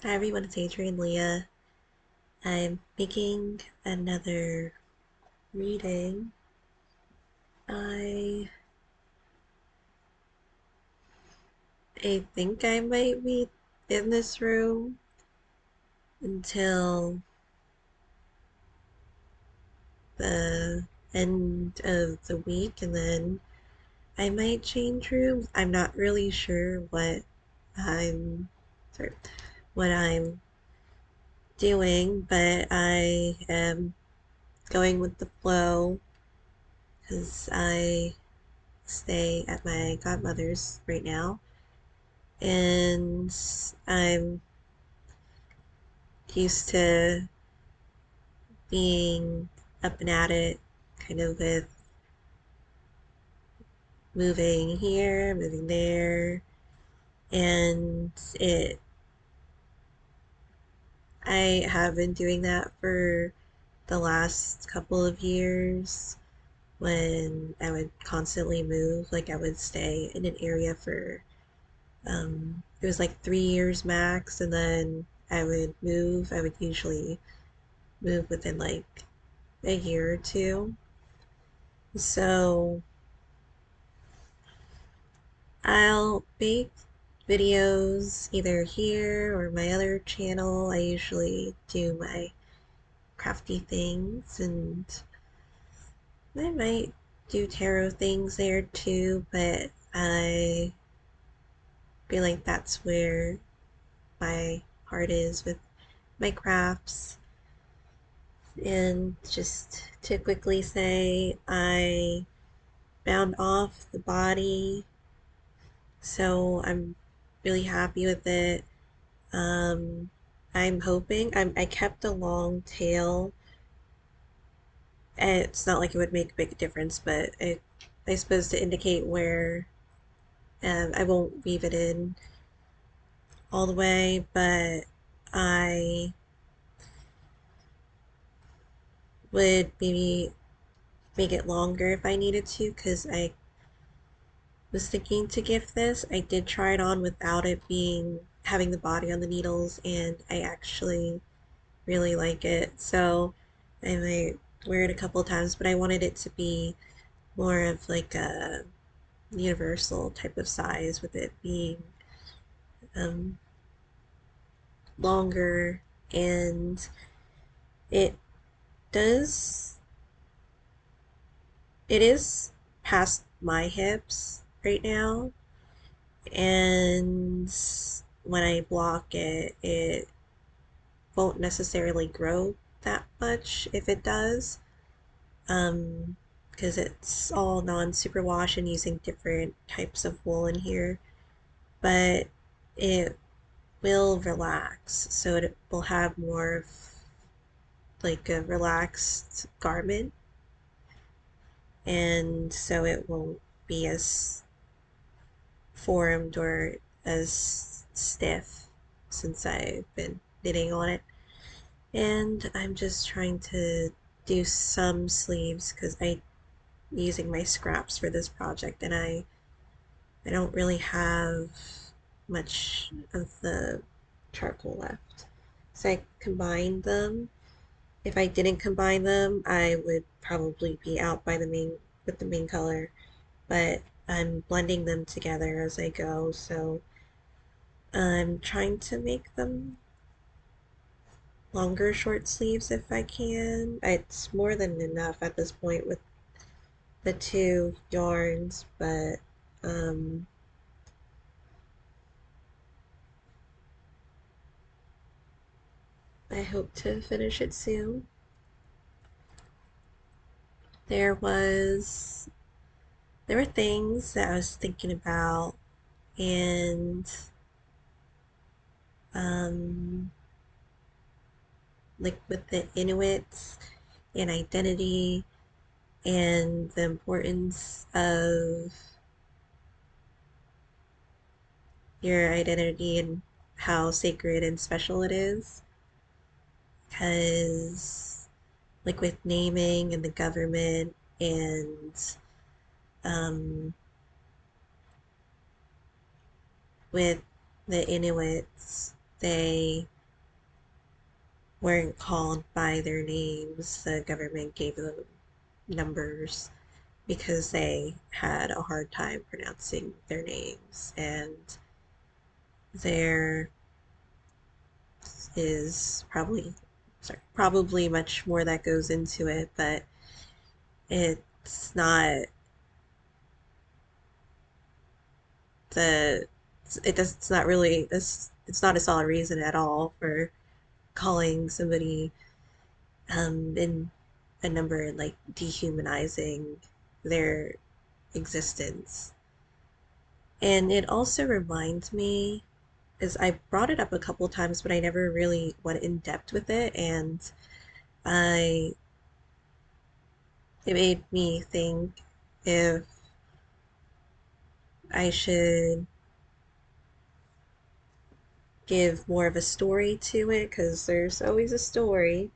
Hi everyone, it's Adrian Leah. I'm making another reading. I I think I might be in this room until the end of the week, and then I might change rooms. I'm not really sure I'm sorry, what I'm doing, but I am going with the flow because I stay at my godmother's right now, and I'm used to being up and at it, kind of with moving here, moving there, and it I have been doing that for the last couple of years when I would constantly move. Like I would stay in an area for it was like 3 years max, and then I would move. I would usually move within like a year or two. So I'll make videos either here or my other channel. I usually do my crafty things, and I might do tarot things there too, but I feel like that's where my heart is with my crafts. And just to quickly say, I bound off the body, so I'm really happy with it. Um, I'm hoping I kept a long tail. It's not like it would make a big difference, but I suppose to indicate where I won't weave it in all the way, but I would maybe make it longer if I needed to, because I was thinking to gift this. I did try it on without it being having the body on the needles, and I actually really like it. So I might wear it a couple of times, but I wanted it to be more of like a universal type of size, with it being um, longer, and it does it is past my hips right now, and when I block it, it won't necessarily grow that much if it does, um, because it's all non-superwash and using different types of wool in here, but it will relax, so it will have more of like a relaxed garment, and so it won't be as formed or as stiff since I've been knitting on it. And I'm just trying to do some sleeves because I'm using my scraps for this project, and I don't really have much of the charcoal left. So I combined them. If I didn't combine them, I would probably be out by the main with the main color, but I'm blending them together as I go, so I'm trying to make them longer short sleeves if I can. It's more than enough at this point with the two yarns, but um, I hope to finish it soon. There was there were things that I was thinking about, and um, like with the Inuits and identity and the importance of your identity and how sacred and special it is. Because, like, with naming and the government and um, with the Inuits, they weren't called by their names. The government gave them numbers because they had a hard time pronouncing their names. And there is probably much more that goes into it, but it's not the it's not really it's not a solid reason at all for calling somebody in a number and like dehumanizing their existence. And it also reminds me, is I brought it up a couple times, but I never really went in depth with it, and I it made me think if I should give more of a story to it, because there's always a story.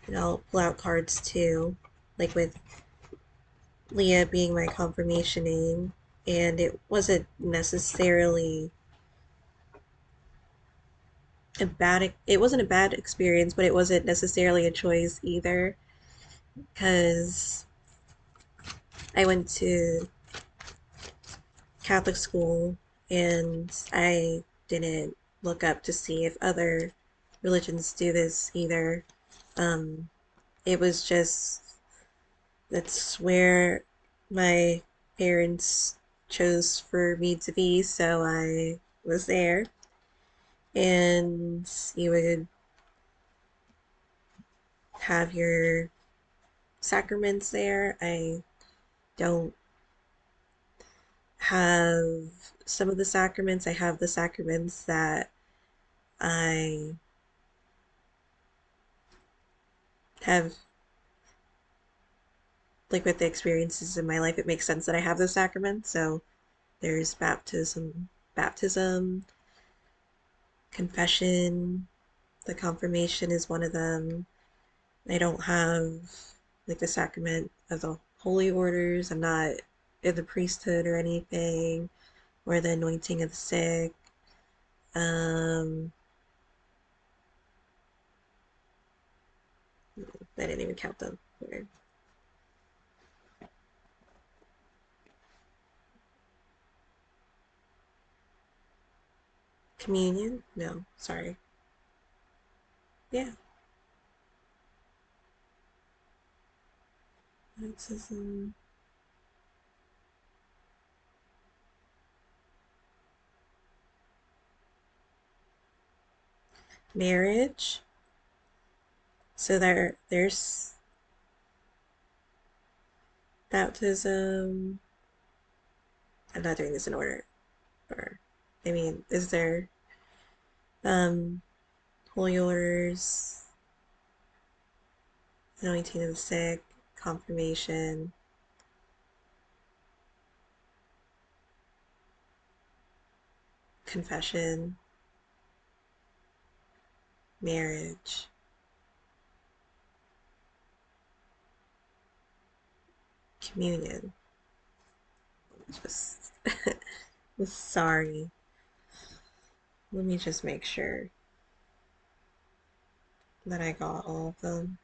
And I'll pull out cards too, like with Leah being my confirmation name, and it wasn't a bad experience, but it wasn't necessarily a choice either, because I went to Catholic school and I didn't look up to see if other religions do this either. Um, it was just that's where my parents chose for me to be, so I was there. And you would have your sacraments there. I don't have some of the sacraments. I have the sacraments that I have, like with the experiences in my life, it makes sense that I have those sacraments. So there's baptism, confession, the confirmation is one of them. I don't have like the sacrament of the holy orders. I'm not in the priesthood or anything, or the anointing of the sick. Um, I didn't even count them. Communion? No, sorry. Yeah. Baptism. Marriage. So there's baptism. I'm not doing this in order. Or I mean, is there um holy orders, anointing of the sick, confirmation, confession, marriage, communion. Just sorry. Let me just make sure that I got all of them.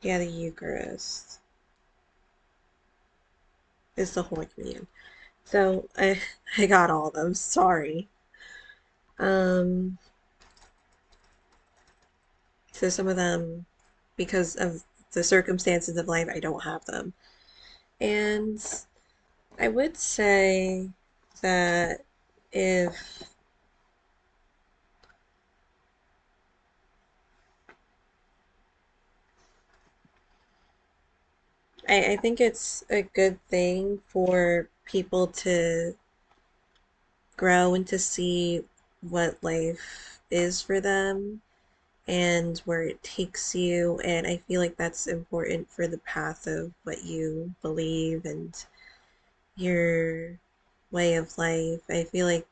Yeah, the Eucharist is the Holy Communion. So I got all of them. Sorry. Um, so some of them, because of the circumstances of life, I don't have them. And I would say that if I think it's a good thing for people to grow and to see what life is for them and where it takes you. And I feel like that's important for the path of what you believe and your way of life. I feel like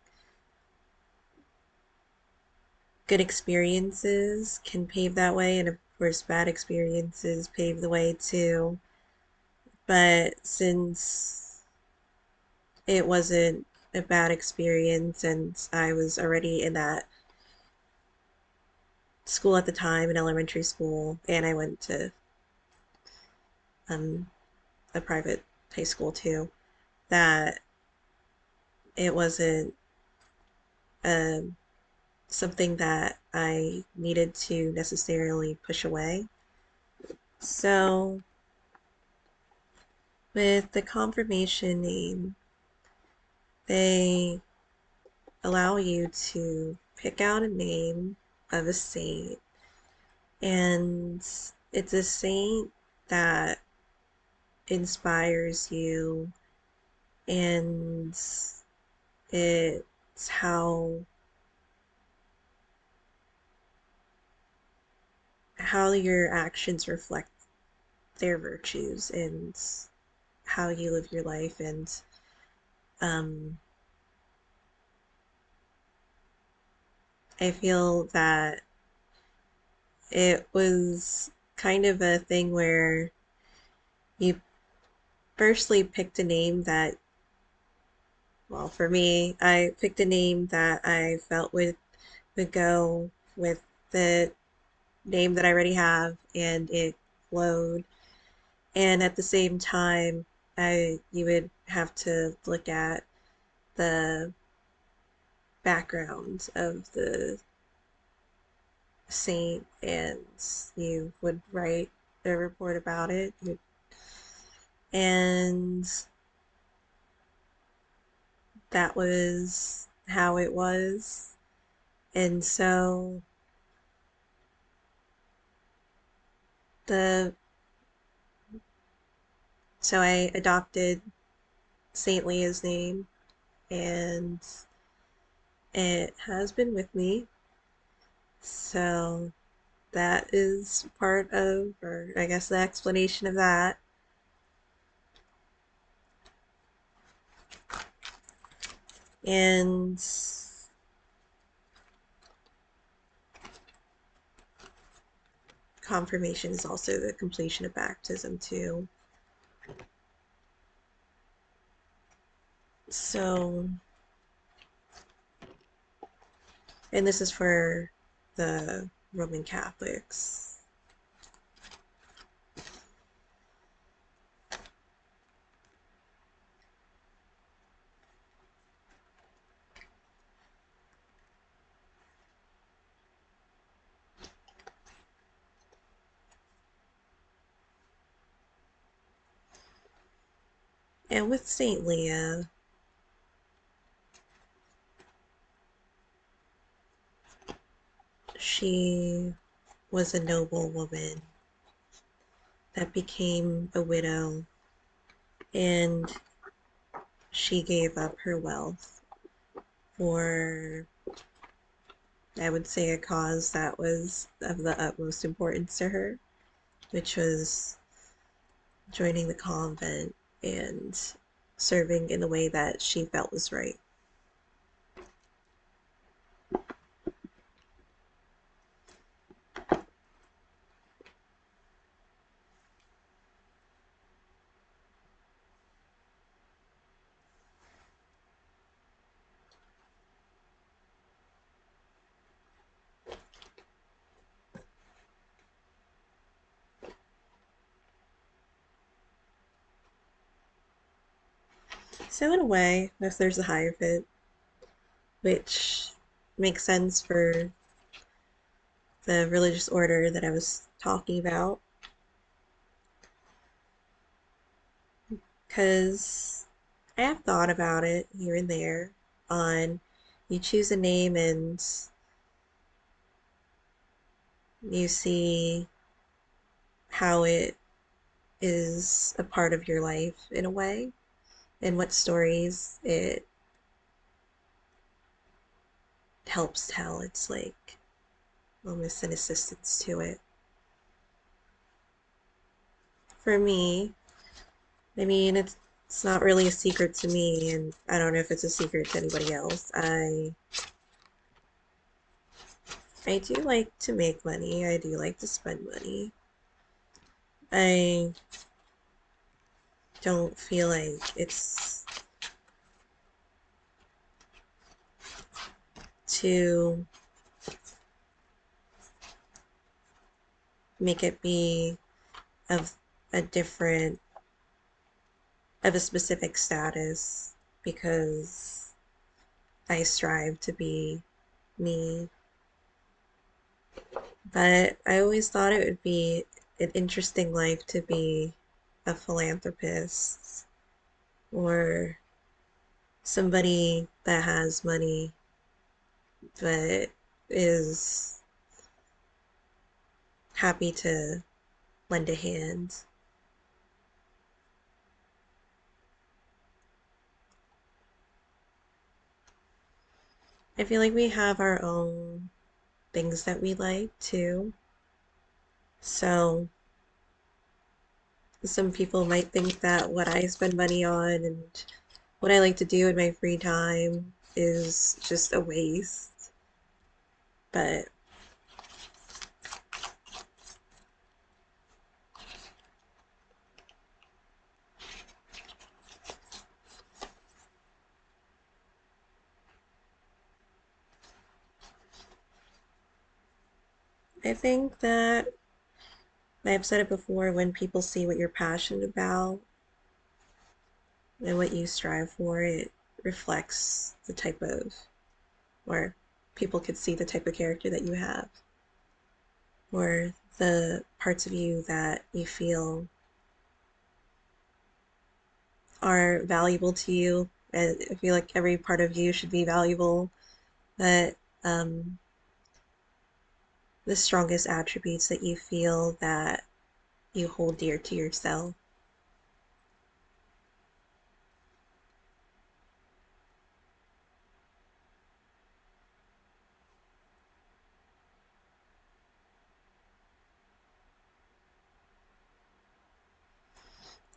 good experiences can pave that way, and of course, bad experiences pave the way too. But since it wasn't a bad experience and I was already in that school at the time, in elementary school, and I went to um, a private high school too, that it wasn't um, something that I needed to necessarily push away. So, with the confirmation name, they allow you to pick out a name of a saint, and it's a saint that inspires you, and it's how your actions reflect their virtues and how you live your life. And um, I feel that it was kind of a thing where you firstly picked a name that, well, for me, I picked a name that I felt would go with the name that I already have, and it flowed. And at the same time, I you would have to look at the background of the saint, and you would write a report about it. And that was how it was. And the so I adopted Saint Leah's name, and it has been with me. So that is part of, or I guess the explanation of that. And confirmation is also the completion of baptism too. So, and this is for the Roman Catholics. And with Saint Leah, she was a noble woman that became a widow, and she gave up her wealth for, I would say, a cause that was of the utmost importance to her, which was joining the convent and serving in the way that she felt was right. So, in a way, if there's a Hierophant, which makes sense for the religious order that I was talking about, because I have thought about it here and there on you choose a name and you see how it is a part of your life in a way, and what stories it helps tell. It's like almost an assistance to it. For me, I mean, it's It's not really a secret to me, and I don't know if it's a secret to anybody else. I do like to make money. I do like to spend money. I don't feel like it's to make it be of a different of a specific status because I strive to be me. But I always thought it would be an interesting life to be a philanthropist or somebody that has money but is happy to lend a hand. I feel like we have our own things that we like too. So some people might think that what I spend money on and what I like to do in my free time is just a waste. But I think that I've said it before, when people see what you're passionate about and what you strive for, it reflects the type of, or people could see the type of character that you have, or the parts of you that you feel are valuable to you. And I feel like every part of you should be valuable, but um, the strongest attributes that you feel that you hold dear to yourself.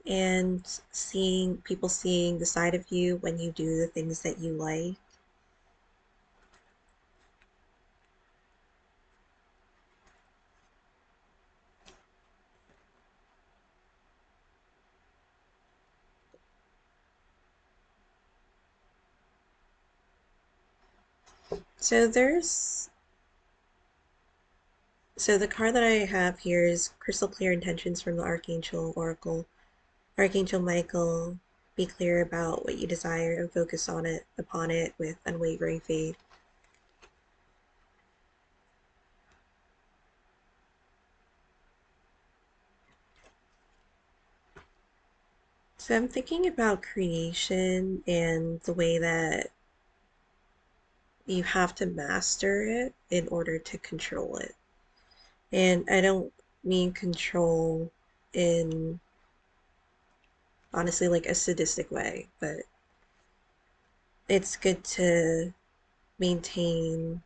And seeing people seeing the side of you when you do the things that you like. So there's so the card that I have here is Crystal Clear Intentions from the Archangel Oracle. Archangel Michael, be clear about what you desire and focus on it upon it with unwavering faith. So I'm thinking about creation and the way that you have to master it in order to control it. And I don't mean control in honestly like a sadistic way, but it's good to maintain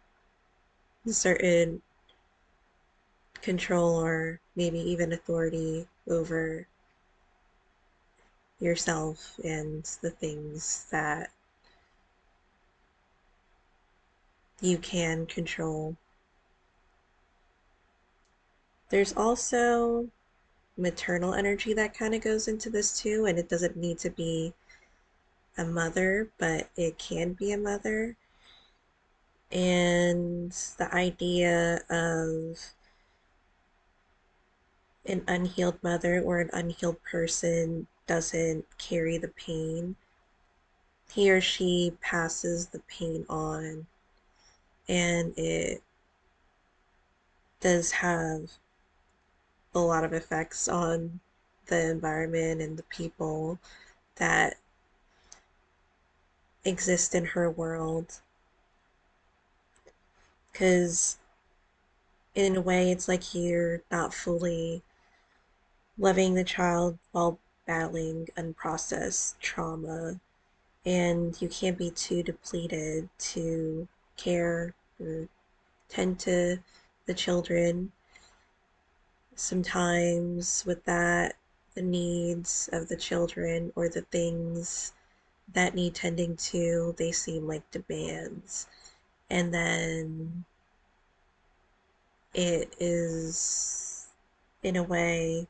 certain control or maybe even authority over yourself and the things that you can control. There's also maternal energy that kind of goes into this too, and it doesn't need to be a mother, but it can be a mother. And the idea of an unhealed mother or an unhealed person doesn't carry the pain. He or she passes the pain on, and it does have a lot of effects on the environment and the people that exist in her world. Because in a way, it's like you're not fully loving the child while battling unprocessed trauma, and you can't be too depleted to care or tend to the children. Sometimes with that, the needs of the children or the things that need tending to, they seem like demands. And then it is, in a way,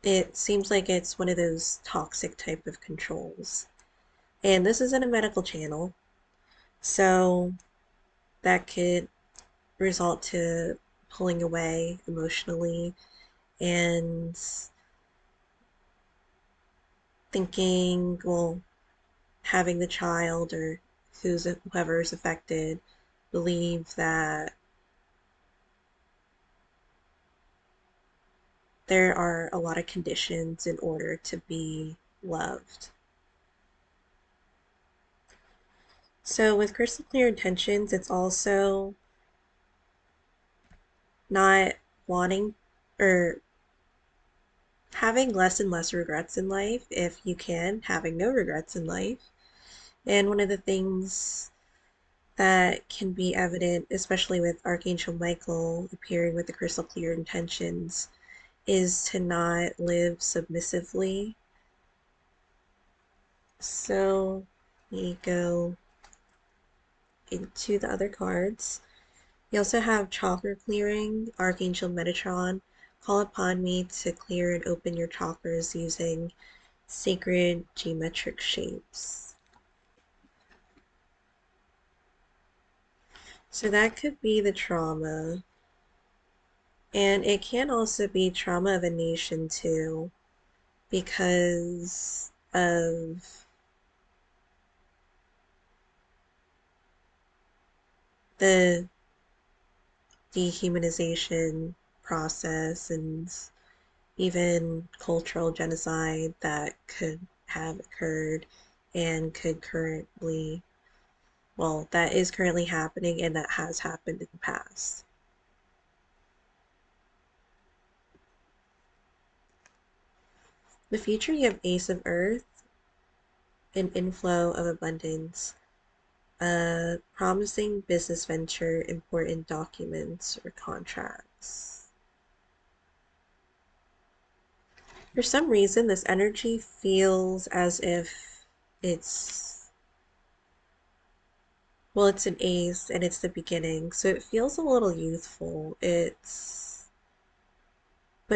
it seems like it's one of those toxic type of controls. And this isn't a medical channel, so that could result to pulling away emotionally and thinking, well, having the child or whoever is affected believe that there are a lot of conditions in order to be loved. So with crystal clear intentions, it's also not wanting or having less and less regrets in life if you can, having no regrets in life. And one of the things that can be evident, especially with Archangel Michael appearing with the crystal clear intentions, is to not live submissively. So we go into the other cards. We also have chakra clearing, Archangel Metatron. Call upon me to clear and open your chakras using sacred geometric shapes. So that could be the trauma. And it can also be trauma of a nation too, because of the dehumanization process and even cultural genocide that could have occurred and could currently, well, that is currently happening and that has happened in the past. The future, you have Ace of Earth, an inflow of abundance, a promising business venture, important documents or contracts. For some reason, this energy feels as if it's, well, it's an ace and it's the beginning, so it feels a little youthful. But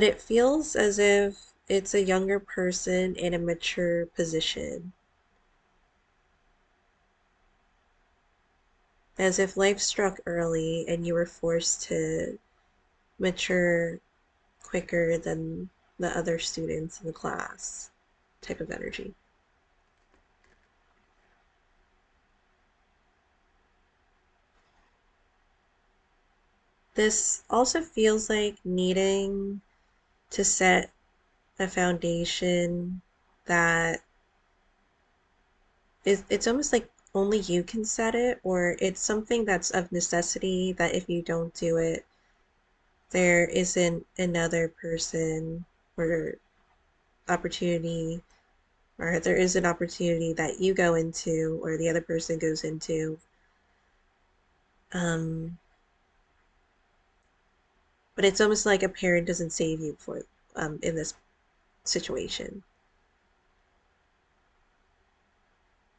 it feels as if it's a younger person in a mature position. As if life struck early and you were forced to mature quicker than the other students in the class type of energy. This also feels like needing to set a foundation that is, it's almost like only you can set it, or it's something that's of necessity that if you don't do it, there isn't another person or opportunity, or there is an opportunity that you go into or the other person goes into. Um, but it's almost like a parent doesn't save you for in this situation.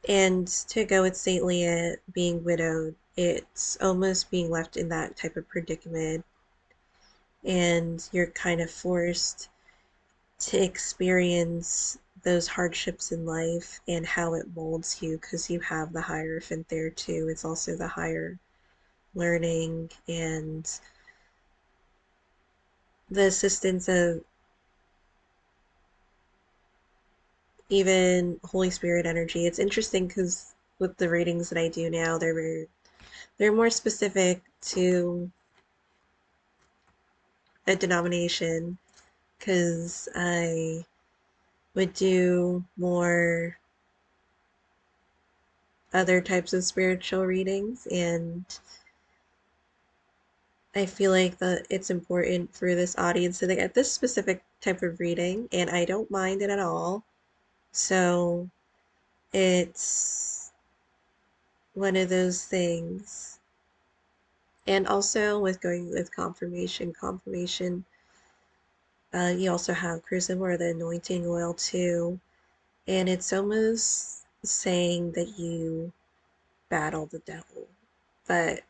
And to go with Saint Leah being widowed, it's almost being left in that type of predicament, and you're kind of forced to experience those hardships in life and how it molds you because you have the Hierophant there too. It's also the higher learning and the assistance of even Holy Spirit energy. It's interesting because with the readings that I do now, they're more specific to a denomination because I would do more other types of spiritual readings, and I feel like that it's important for this audience to get this specific type of reading, and I don't mind it at all. So it's one of those things And also with going with confirmation, you also have chrism or the anointing oil too. And it's almost saying that you battle the devil, but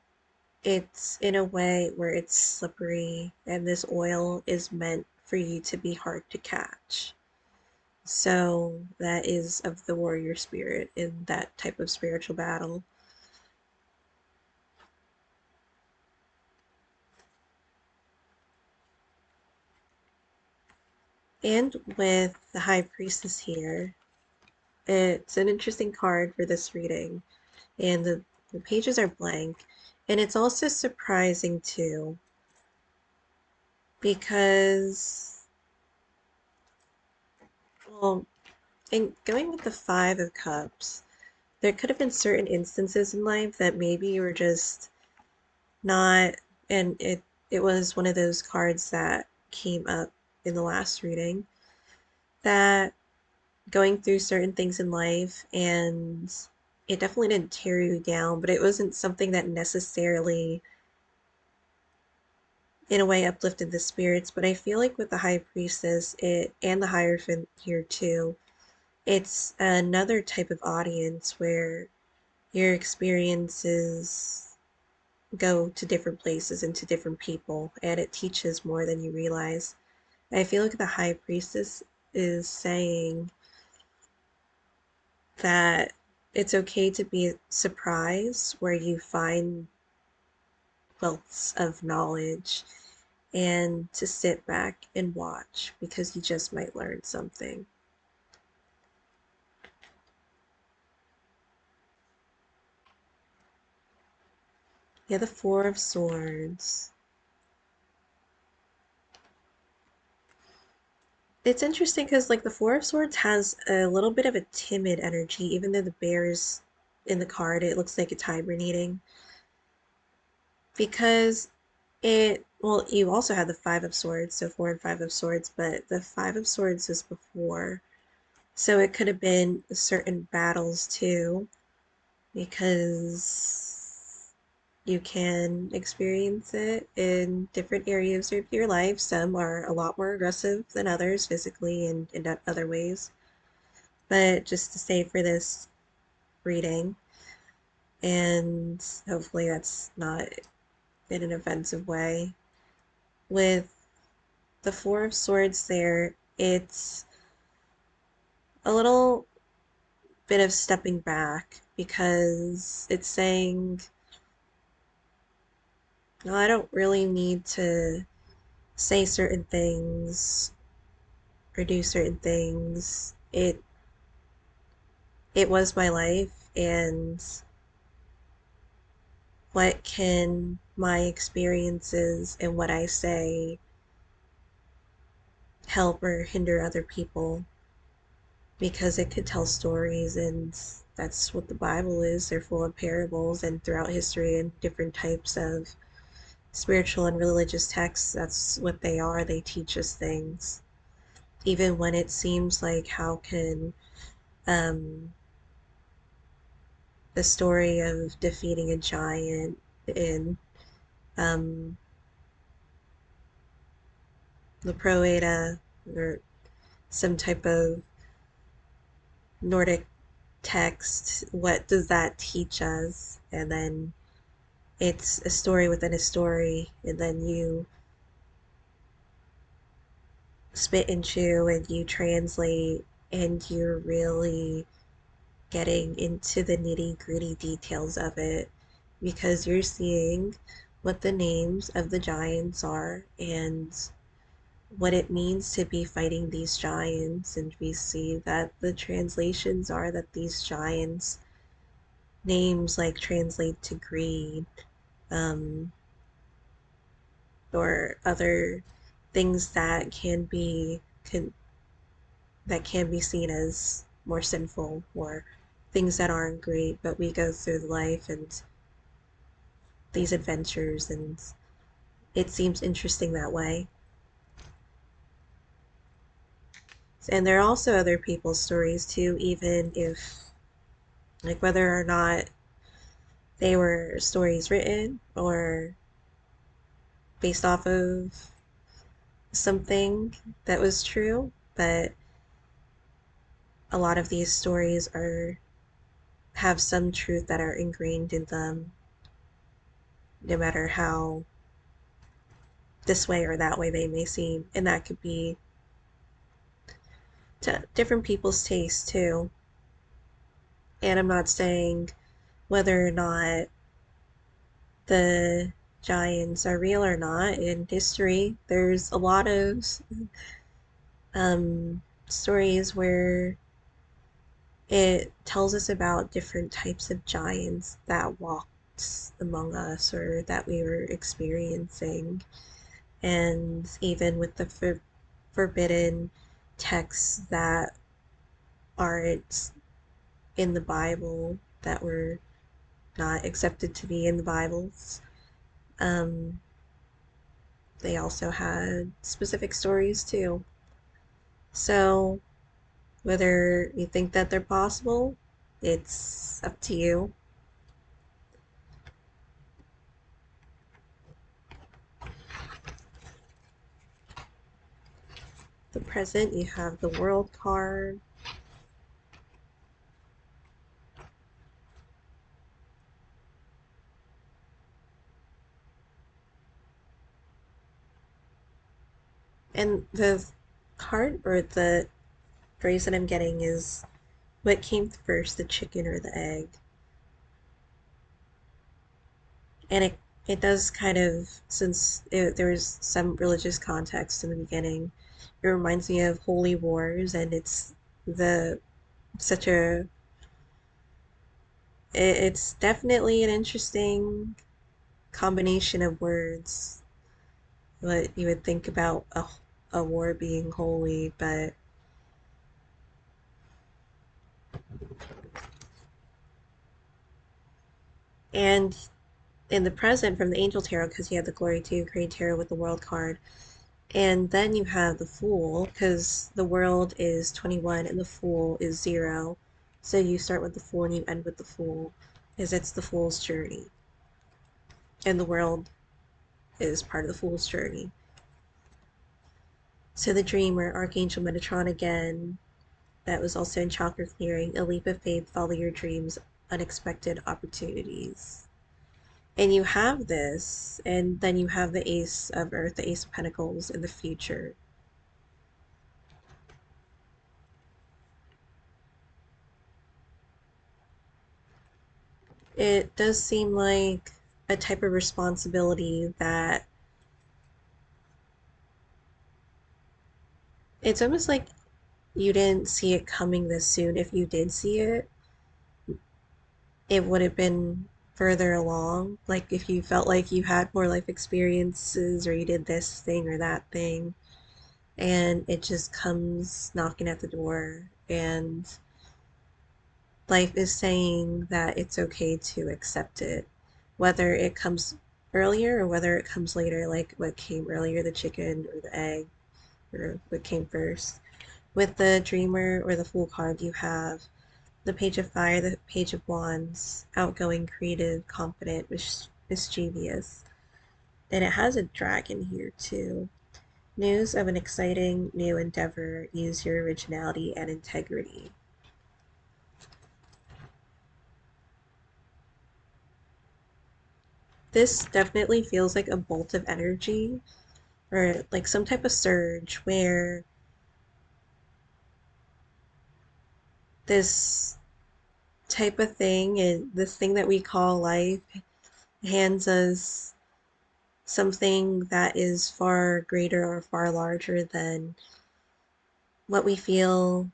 it's in a way where it's slippery, and this oil is meant for you to be hard to catch. So that is of the warrior spirit in that type of spiritual battle. And with the high priestess here, it's an interesting card for this reading. And the pages are blank. And it's also surprising too, because, well, in going with the Five of Cups, there could have been certain instances in life that maybe you were just not, and it was one of those cards that came up in the last reading, that going through certain things in life, and it definitely didn't tear you down, but it wasn't something that necessarily in a way uplifted the spirits. But I feel like with the high priestess, it and the hierophant here too, it's another type of audience where your experiences go to different places and to different people, and it teaches more than you realize. I feel like the high priestess is saying that it's okay to be surprised where you find wealths of knowledge, and to sit back and watch because you just might learn something. Yeah, the Four of Swords. It's interesting because, like, the Four of Swords has a little bit of a timid energy, even though the bear is in the card, it looks like it's hibernating. Because well, you also have the Five of Swords, so Four and Five of Swords, but the Five of Swords is before. So it could have been certain battles too, because you can experience it in different areas of your life. Some are a lot more aggressive than others, physically and in other ways. But just to say for this reading, and hopefully that's not in an offensive way, with the Four of Swords there, it's a little bit of stepping back because it's saying, no, I don't really need to say certain things or do certain things. It was my life, and what can my experiences and what I say help or hinder other people? Because it could tell stories, and that's what the Bible is. They're full of parables, and throughout history and different types of spiritual and religious texts, that's what they are. They teach us things. Even when it seems like, how can um, the story of defeating a giant in um, the Proeda or some type of Nordic text, what does that teach us? And then it's a story within a story, and then you spit and chew and you translate, and you're really getting into the nitty gritty details of it, because you're seeing what the names of the giants are and what it means to be fighting these giants. And we see that the translations are that these giants names like translate to greed, um, or other things that that can be seen as more sinful, or things that aren't great. But we go through life and these adventures, and it seems interesting that way. And there are also other people's stories too, even if, like, whether or not they were stories written or based off of something that was true, but a lot of these stories are have some truth that are ingrained in them, no matter how this way or that way they may seem, and that could be to different people's taste too. And I'm not saying whether or not the giants are real or not. In history, there's a lot of stories where it tells us about different types of giants that walked among us or that we were experiencing. And even with the forbidden texts that aren't in the Bible, that were not accepted to be in the Bibles, um, they also had specific stories too. So, whether you think that they're possible, it's up to you. The present, you have the world card. And the card or the phrase that I'm getting is what came first, the chicken or the egg? And it does kind of, since there was some religious context in the beginning, it reminds me of Holy Wars, and it's the such a it's definitely an interesting combination of words. What you would think about a war being holy, but and in the present from the Angel Tarot, because you have the Glory to Great Tarot with the World card, and then you have the Fool, because the World is 21 and the Fool is 0. So you start with the Fool and you end with the Fool, as it's the Fool's journey. And the World is part of the Fool's journey. So the Dreamer, Archangel Metatron again, that was also in Chakra Clearing, a leap of faith, follow your dreams, unexpected opportunities. And you have this, and then you have the Ace of Earth, the Ace of Pentacles in the future. It does seem like a type of responsibility that it's almost like you didn't see it coming this soon. If you did see it, it would have been further along. Like if you felt like you had more life experiences or you did this thing or that thing, and it just comes knocking at the door, and life is saying that it's okay to accept it, whether it comes earlier or whether it comes later, like what came earlier, the chicken or the egg, or what came first. With the Dreamer or the Fool card, you have the Page of Fire, the Page of Wands, outgoing, creative, confident, mischievous. And it has a dragon here too. News of an exciting new endeavor. Use your originality and integrity. This definitely feels like a bolt of energy or like some type of surge where this type of thing and this thing that we call life hands us something that is far greater or far larger than what we feel,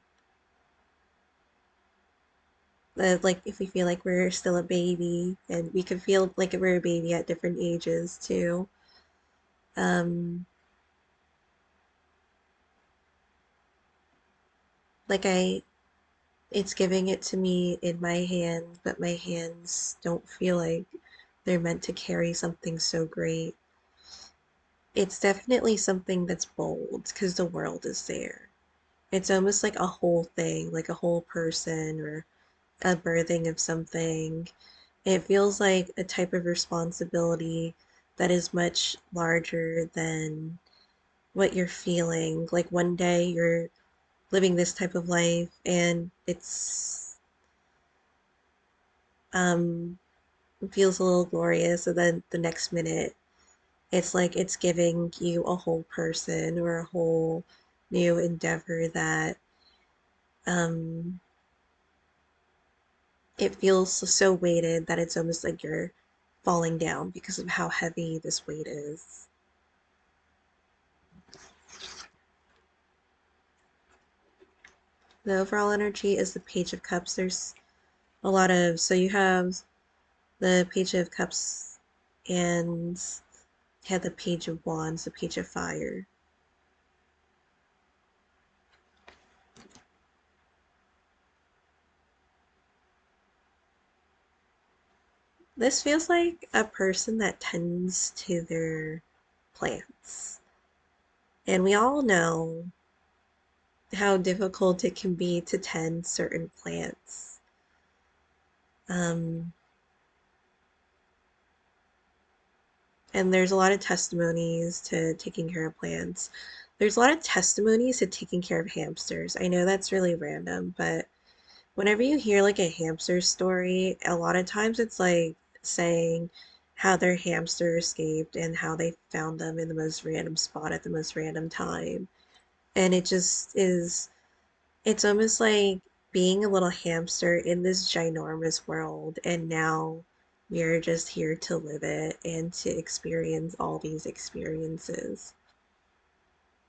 like if we feel like we're still a baby, and we can feel like we're a baby at different ages too. um like I it's giving it to me in my hand, but my hands don't feel like they're meant to carry something so great. It's definitely something that's bold because the world is there. It's almost like a whole thing, like a whole person or a birthing of something. It feels like a type of responsibility that is much larger than what you're feeling. Like one day you're living this type of life and um it feels a little glorious, and then the next minute it's like it's giving you a whole person or a whole new endeavor that um it feels so weighted that it's almost like you're falling down because of how heavy this weight is. The overall energy is the Page of Cups. There's a lot of, so you have the Page of Cups and you have the Page of Wands, the Page of Fire. This feels like a person that tends to their plants. And we all know how difficult it can be to tend certain plants. Um, and there's a lot of testimonies to taking care of plants. There's a lot of testimonies to taking care of hamsters. I know that's really random, but whenever you hear like a hamster story, a lot of times it's like saying how their hamster escaped and how they found them in the most random spot at the most random time. And it just is, it's almost like being a little hamster in this ginormous world, and now we're just here to live it and to experience all these experiences.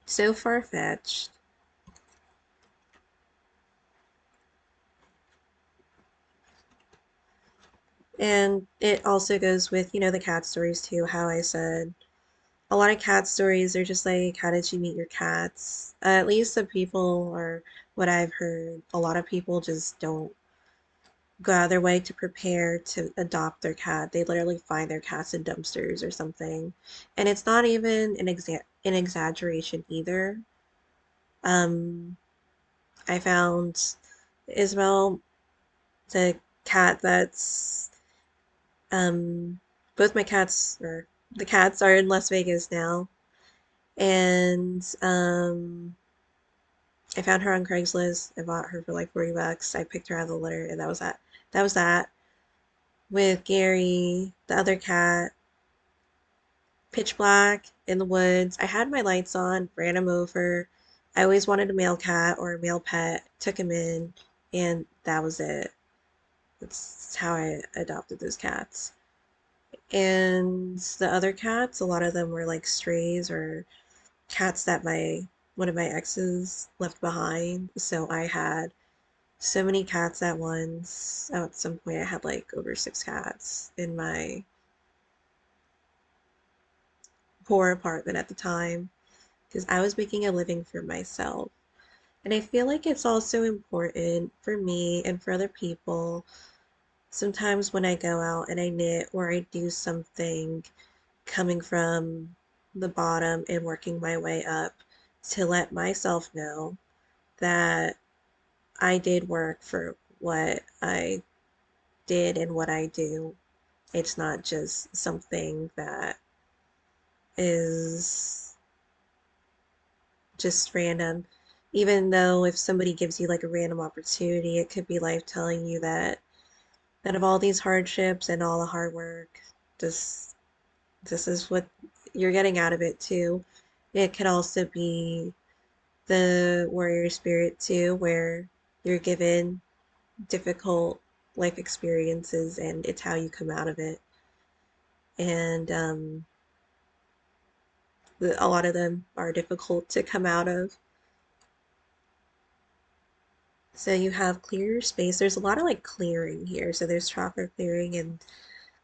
So far-fetched. And it also goes with, the cat stories too, how I said a lot of cat stories are just like, how did you meet your cats? At least the people, or what I've heard, a lot of people just don't go out of their way to prepare to adopt their cat. They literally find their cats in dumpsters or something. And it's not even an exaggeration either. Um, I found Isabel, the cat that's both my cats, or the cats, are in Las Vegas now. And I found her on Craigslist. I bought her for like 40 bucks. I picked her out of the litter, and that was that. That was that. With Gary, the other cat, pitch black in the woods. I had my lights on, ran him over. I always wanted a male cat or a male pet, took him in, and that was it. That's how I adopted those cats. And the other cats, a lot of them were like strays or cats that my one of my exes left behind. So I had so many cats at once. At some point, I had like over 6 cats in my poor apartment at the time because I was making a living for myself. And I feel like it's also important for me and for other people. Sometimes when I go out and I knit or I do something coming from the bottom and working my way up, to let myself know that I did work for what I did and what I do. It's not just something that is just random. Even though if somebody gives you like a random opportunity, it could be life telling you that of all these hardships and all the hard work, this this is what you're getting out of it too. It could also be the warrior spirit too, where you're given difficult life experiences and it's how you come out of it. And a lot of them are difficult to come out of. So you have clear your space. There's a lot of like clearing here. So there's chakra clearing and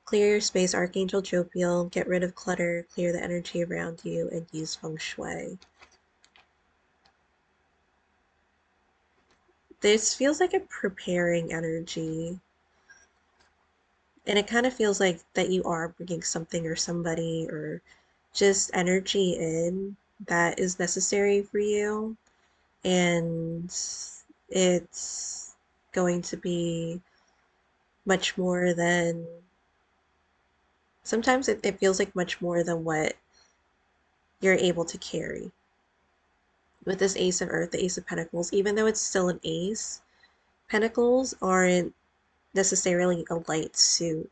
clear your space, Archangel Jopiel, get rid of clutter, clear the energy around you, and use feng shui. This feels like a preparing energy, and it kind of feels like that you are bringing something or somebody or just energy in that is necessary for you, and it's going to be much more than Sometimes it feels like much more than what you're able to carry. With this Ace of Earth, the Ace of Pentacles, even though it's still an ace, Pentacles aren't necessarily a light suit.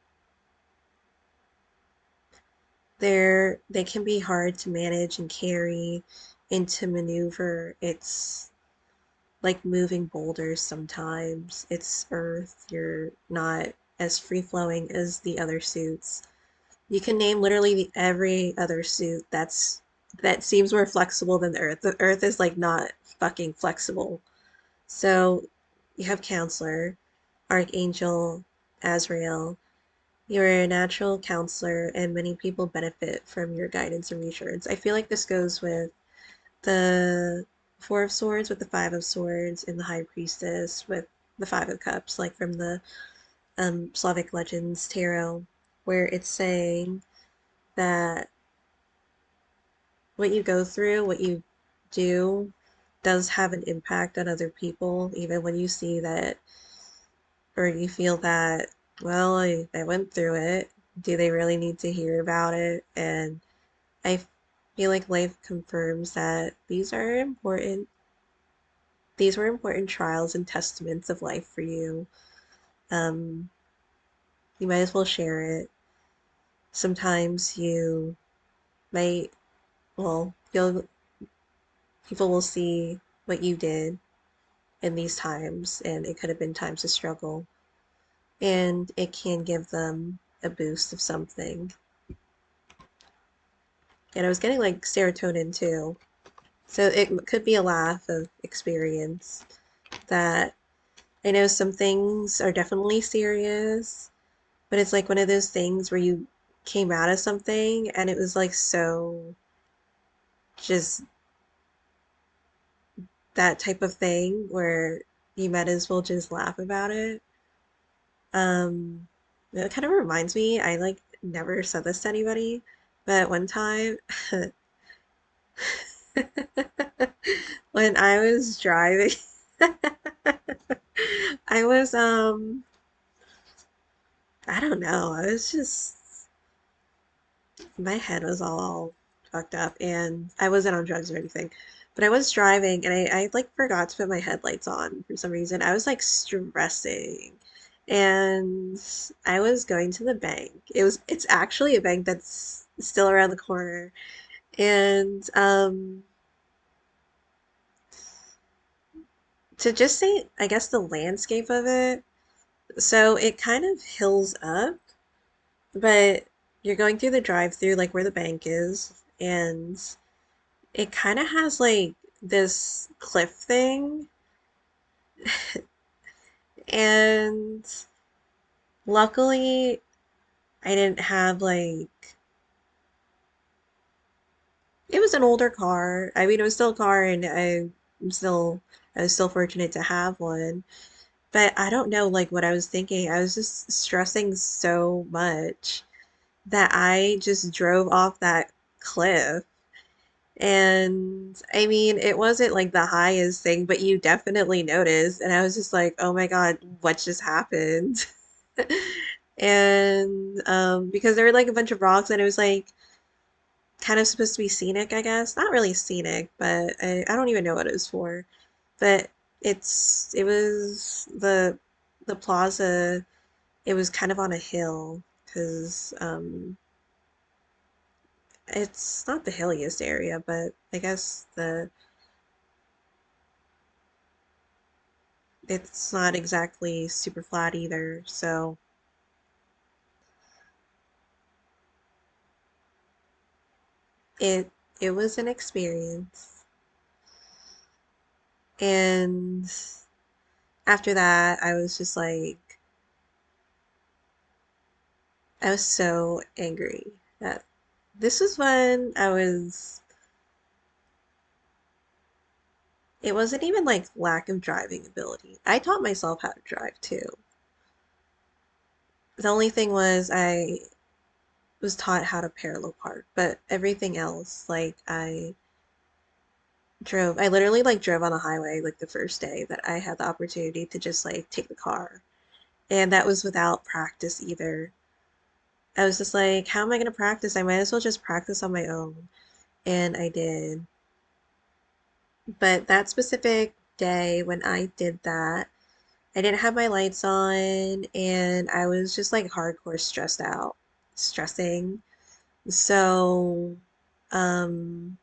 They can be hard to manage and carry and to maneuver. It's like moving boulders sometimes. It's earth. You're not as free flowing as the other suits. You can name literally every other suit that seems more flexible than the earth. The earth is like not fucking flexible. So you have Counselor, Archangel, Azrael. You're a natural counselor, and many people benefit from your guidance and reassurance. I feel like this goes with the Four of Swords, with the Five of Swords, and the High Priestess, with the Five of Cups, like from the Slavic Legends Tarot, where it's saying that what you go through, what you do, does have an impact on other people, even when you see that or you feel that, well, I went through it. Do they really need to hear about it? And I feel like life confirms that these are important. These were important trials and testaments of life for you. Um, you might as well share it. Sometimes you might, well, people will see what you did in these times, and it could have been times of struggle, and it can give them a boost of something. And I was getting like serotonin too. So it could be a laugh of experience that I know some things are definitely serious, but it's like one of those things where you came out of something and it was like so just that type of thing where you might as well just laugh about it. Um, it kind of reminds me, I like never said this to anybody, but one time when I was driving, I was I don't know. I was just my head was all fucked up and I wasn't on drugs or anything. But I was driving and I like forgot to put my headlights on for some reason. I was like stressing and I was going to the bank. It's actually a bank that's still around the corner. And to just say I guess the landscape of it, so it kind of hills up. But you're going through the drive-through, like where the bank is, and it kind of has like this cliff thing. And luckily, I didn't have like, it was an older car. I mean, it was still a car, and I was still fortunate to have one. But I don't know, like, what I was thinking. I was just stressing so much that I just drove off that cliff. And I mean, it wasn't like the highest thing, but you definitely noticed. And I was just like, oh my God, what just happened? And because there were like a bunch of rocks and it was like kind of supposed to be scenic, I guess. Not really scenic, but I don't even know what it was for. But it was the plaza, it was kind of on a hill because it's not the hilliest area, but I guess the it's not exactly super flat either, so it it was an experience. And after that, I was just like I was so angry that this was when I was it wasn't even like lack of driving ability. I taught myself how to drive too. The only thing was I was taught how to parallel park, but everything else, like I literally like drove on the highway like the first day that I had the opportunity to just like take the car. And that was without practice either. I was just like, how am I going to practice? I might as well just practice on my own. And I did. But that specific day when I did that, I didn't have my lights on and I was just like hardcore stressed out, stressing. So, um,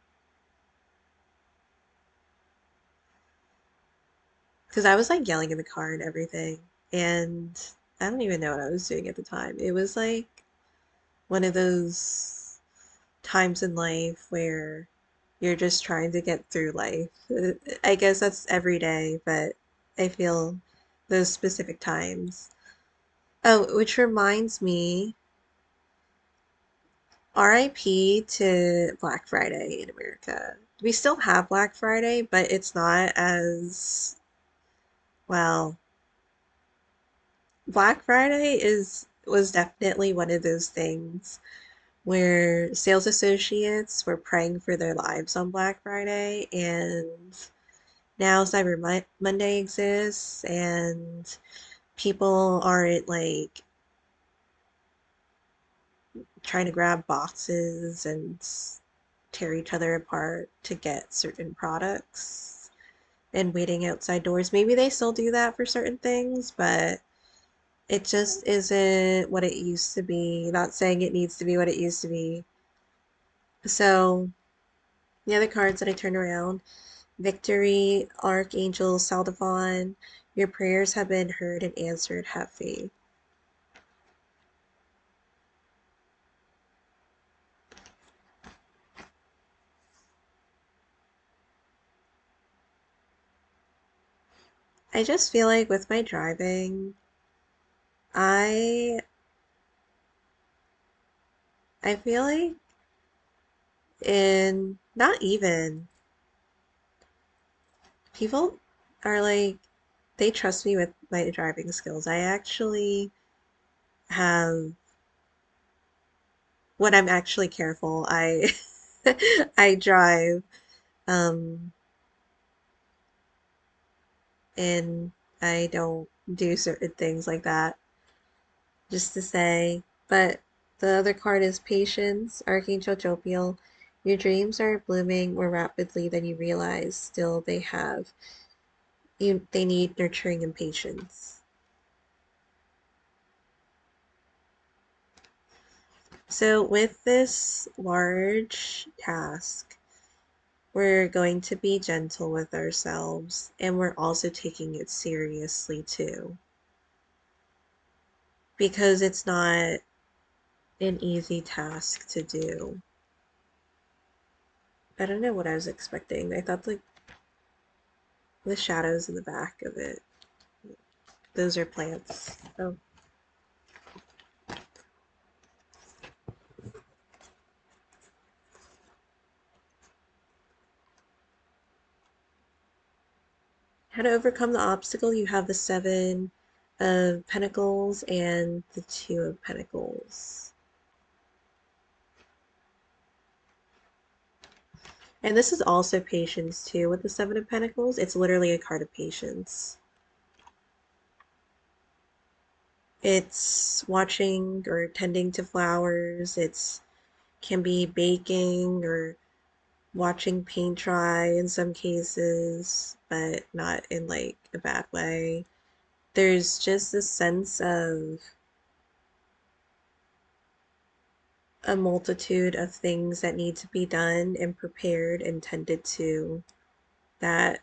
because I was like yelling in the car and everything. And I don't even know what I was doing at the time. It was like one of those times in life where you're just trying to get through life. I guess that's every day, but I feel those specific times. Oh, which reminds me, RIP to Black Friday in America. We still have Black Friday, but it's not as well. Black Friday is was definitely one of those things where sales associates were praying for their lives on Black Friday, and now Monday exists, and people aren't like trying to grab boxes and tear each other apart to get certain products and waiting outside doors. Maybe they still do that for certain things, but it just isn't what it used to be. Not saying it needs to be what it used to be. So, the other cards that I turned around: Victory, Archangel Saldavon, your prayers have been heard and answered. Have faith. I just feel like with my driving, I I feel like in not even people are like they trust me with my driving skills. I actually have when I'm actually careful, I I drive um and I don't do certain things like that just to say. But the other card is Patience, Archangel Jopiel. Your dreams are blooming more rapidly than you realize. Still, they need nurturing and patience. So with this large task, we're going to be gentle with ourselves and we're also taking it seriously too. Because it's not an easy task to do. I don't know what I was expecting. I thought like the shadows in the back of it, those are plants. Oh. How to overcome the obstacle, you have the Seven of Pentacles and the Two of Pentacles. And this is also patience too with the Seven of Pentacles. It's literally a card of patience. It's watching or tending to flowers. It's can be baking or watching paint dry in some cases, but not in like a bad way. There's just a sense of a multitude of things that need to be done and prepared and tended to, that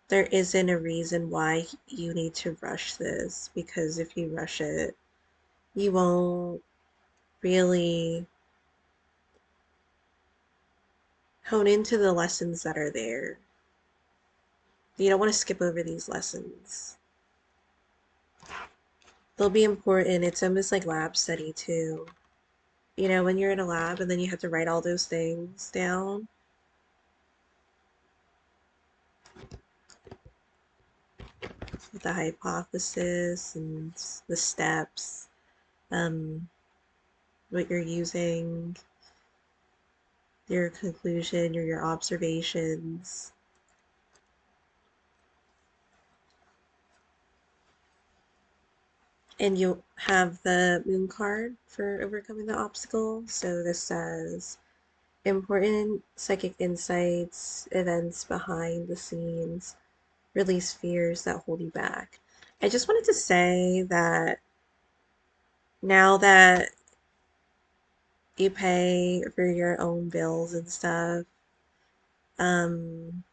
there isn't a reason why you need to rush this, because if you rush it, you won't really hone into the lessons that are there. You don't want to skip over these lessons. They'll be important. It's almost like lab study too. You know, when you're in a lab and then you have to write all those things down. With the hypothesis and the steps, um, what you're using, your conclusion or your observations. And you have the moon card for overcoming the obstacle. So this says important psychic insights, events behind the scenes, release fears that hold you back. I just wanted to say that now that you pay for your own bills and stuff, um,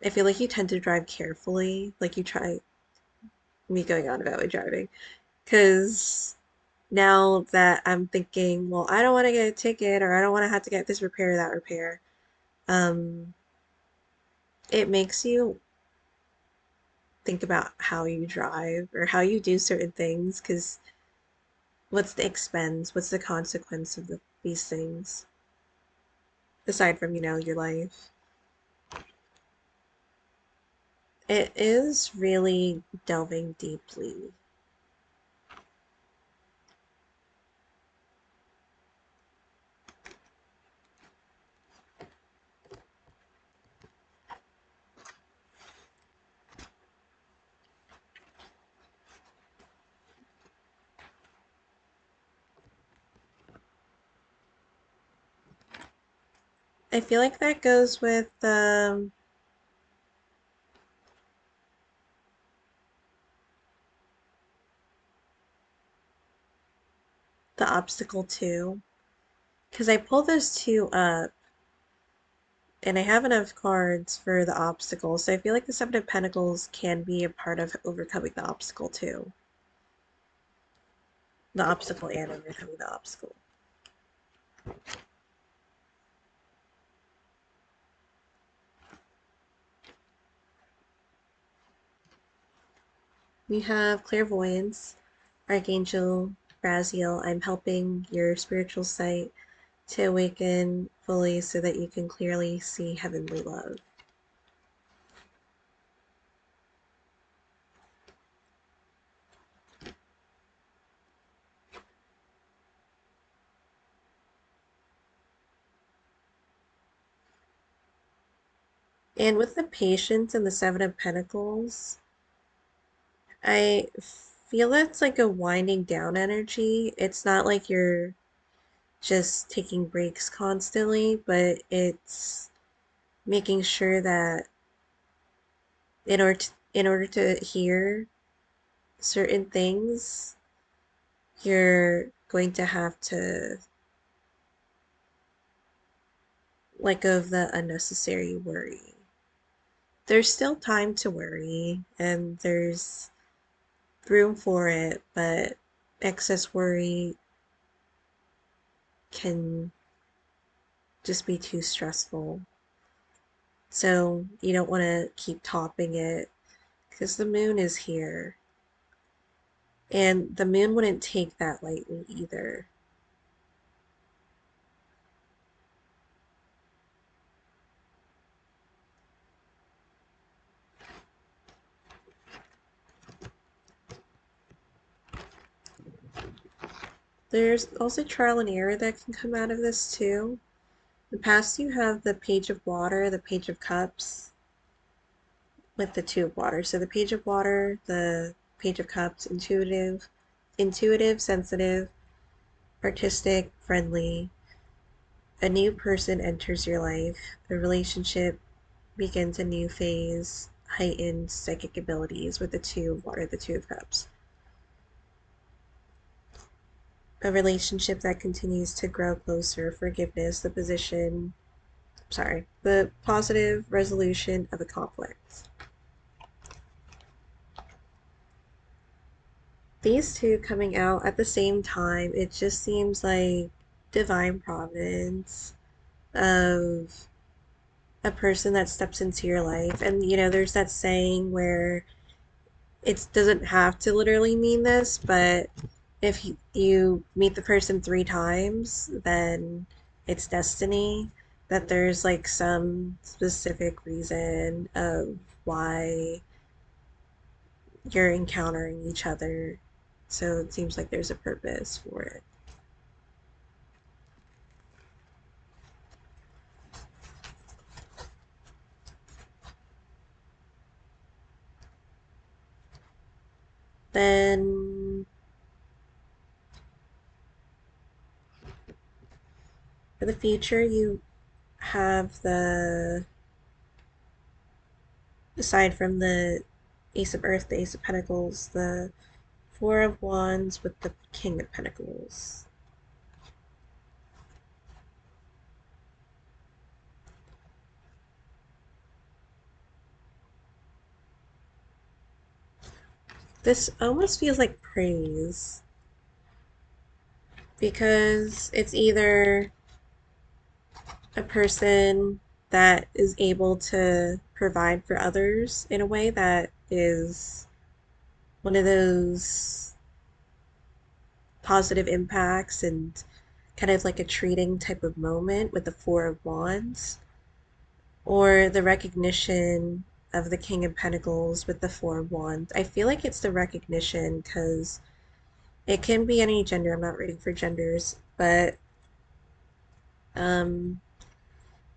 I feel like you tend to drive carefully. Like you try me going on about my driving. Because now that I'm thinking, well, I don't want to get a ticket or I don't want to have to get this repair or that repair, um, it makes you think about how you drive or how you do certain things. Because what's the expense? What's the consequence of these things? Aside from, your life. It is really delving deeply. I feel like that goes with the obstacle too. Because I pull those two up and I have enough cards for the obstacle, so I feel like the Seven of Pentacles can be a part of overcoming the obstacle too. The obstacle and overcoming the obstacle. We have Clairvoyance, Archangel Raziel. I'm helping your spiritual sight to awaken fully so that you can clearly see heavenly love. And with the Patience and the Seven of Pentacles, I feel that's like a winding down energy. It's not like you're just taking breaks constantly, but it's making sure that in order to hear certain things, you're going to have to let go of the unnecessary worry. There's still time to worry and there's room for it, but excess worry can just be too stressful. So you don't want to keep topping it because the moon is here. And the moon wouldn't take that lightly either. There's also trial and error that can come out of this too. In the past, you have the Page of Water, the Page of Cups, with the Two of Water. So the Page of Water, the Page of Cups, intuitive, sensitive, artistic, friendly. A new person enters your life. A relationship begins a new phase, heightened psychic abilities with the Two of Water, the Two of Cups. A relationship that continues to grow closer, forgiveness, the positive resolution of a conflict. These two coming out at the same time, it just seems like divine providence of a person that steps into your life. And there's that saying where it doesn't have to literally mean this, but if you meet the person 3 times, then it's destiny. That there's like some specific reason of why you're encountering each other. So it seems like there's a purpose for it. Then for the future, you have aside from the Ace of Earth, the Ace of Pentacles, the Four of Wands with the King of Pentacles. This almost feels like praise because it's either a person that is able to provide for others in a way that is one of those positive impacts and kind of like a treating type of moment with the Four of Wands, or the recognition of the King of Pentacles with the Four of Wands. I feel like it's the recognition because it can be any gender. I'm not reading for genders, but um,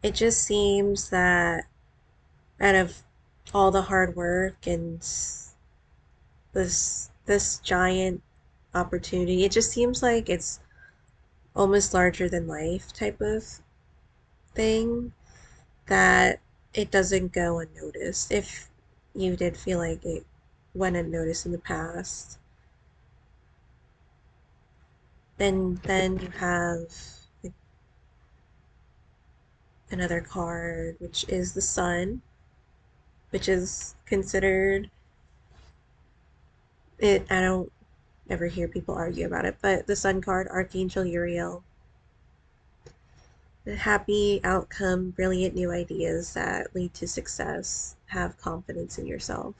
it just seems that out of all the hard work and this giant opportunity, it just seems like it's almost larger than life type of thing that it doesn't go unnoticed. If you did feel like it went unnoticed in the past, then you have like another card, which is the Sun, which is considered it. I don't ever hear people argue about it, but the Sun card, Archangel Uriel, the happy outcome, brilliant new ideas that lead to success. Have confidence in yourself.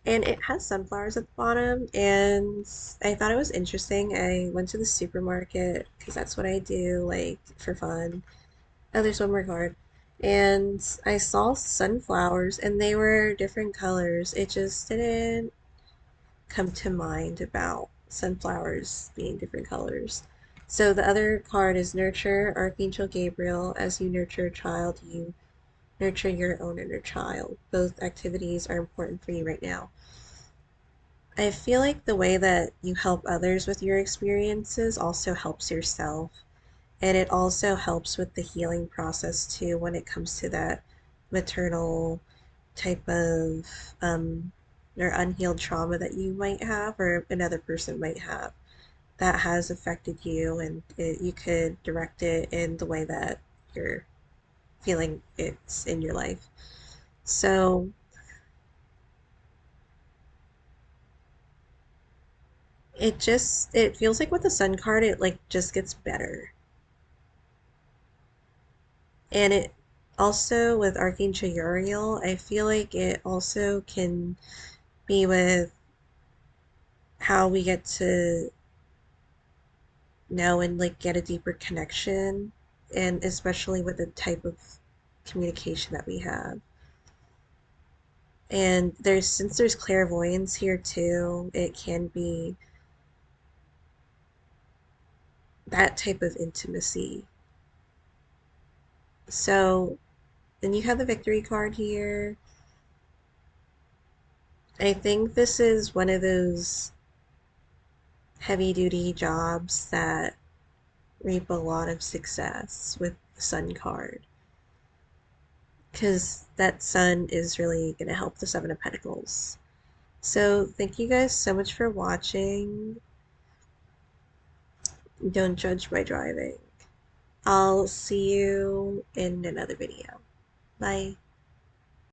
And it has sunflowers at the bottom, and I thought it was interesting. I went to the supermarket because that's what I do, like for fun. Oh, there's one more card. And I saw sunflowers, and they were different colors. It just didn't come to mind about sunflowers being different colors. So the other card is Nurture, Archangel Gabriel. As you nurture a child, you nurture your own inner child. Both activities are important for you right now. I feel like the way that you help others with your experiences also helps yourself. And it also helps with the healing process too when it comes to that maternal type of or unhealed trauma that you might have or another person might have that has affected you, and you could direct it in the way that you're feeling it's in your life. So it feels like with the Sun card it like just gets better. And it also with Archangel Uriel, I feel like it also can be with how we get to know and like get a deeper connection, and especially with the type of communication that we have. And there's since there's clairvoyance here too, it can be that type of intimacy. So then you have the victory card here. I think this is one of those heavy duty jobs that reap a lot of success with the Sun card because that Sun is really going to help the Seven of Pentacles. So thank you guys so much for watching. Don't judge my driving. I'll see you in another video. Bye.